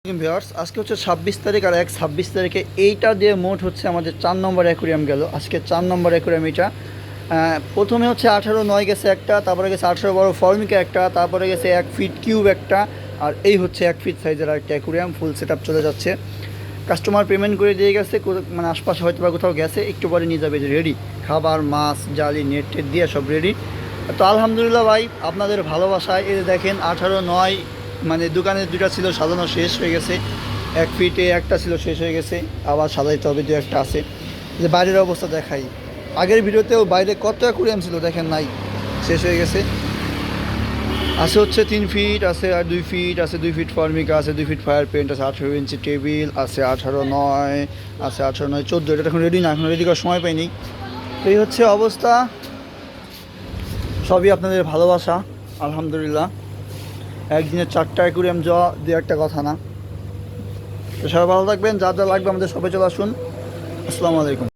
Viewers আজকে হচ্ছে 26 তারিখ আর 26 তারিখে এইটা দিয়ে মোট হচ্ছে আমাদের 4 নম্বর অ্যাকুরিয়াম গেল। আজকে 4 নম্বর অ্যাকুরিয়াম এটা প্রথমে হচ্ছে 18/9 গেছে একটা, তারপরে গেছে 18 বড় ফর্মিকা একটা, তারপরে গেছে 1 ফিট কিউব একটা, আর এই হচ্ছে 1 ফিট সাইজের একটা অ্যাকুরিয়াম ফুল সেট আপ চলে যাচ্ছে। কাস্টমার পেমেন্ট করে দিয়ে গেছে, মানে আশপাশে হয়তো বা কোথাও গেছে, একটু পরে নিয়ে যাবে, রেডি খাবার মাছ জালি নেট টেট দিয়ে সব রেডি। তো আলহামদুলিল্লাহ ভাই, আপনাদের ভালোবাসায় এই দেখেন 18/9 মানে দোকানে দুটা ছিল সাজানো শেষ হয়ে গেছে, 1 ফিটে একটা ছিল শেষ হয়ে গেছে, আবার সাজাইতে হবে, দু একটা আছে। যে বাইরের অবস্থা দেখাই, আগের ভিডিওতেও বাইরে কত অ্যাকুরিয়াম ছিল দেখেন, নাই, শেষ হয়ে গেছে। আছে হচ্ছে 3 ফিট, আছে আর 2 ফিট, আছে 2 ফিট ফর্মিকা, আছে 2 ফিট ফায়ার পেন্ট, আছে 18 ইঞ্চি টেবিল, আছে 18/9, আছে 18/9 14। এটা এখন রেডি না, এখন রেডি করার সময় পাইনি। এই হচ্ছে অবস্থা, সবই আপনাদের ভালোবাসা আলহামদুলিল্লাহ। একদিনে 4টা অ্যাকুরিয়াম যাওয়া দু একটা কথা না। তো সবাই ভালো থাকবেন, যা যা লাগবে আমাদের সবাই চলে আসুন। আসসালামু আলাইকুম।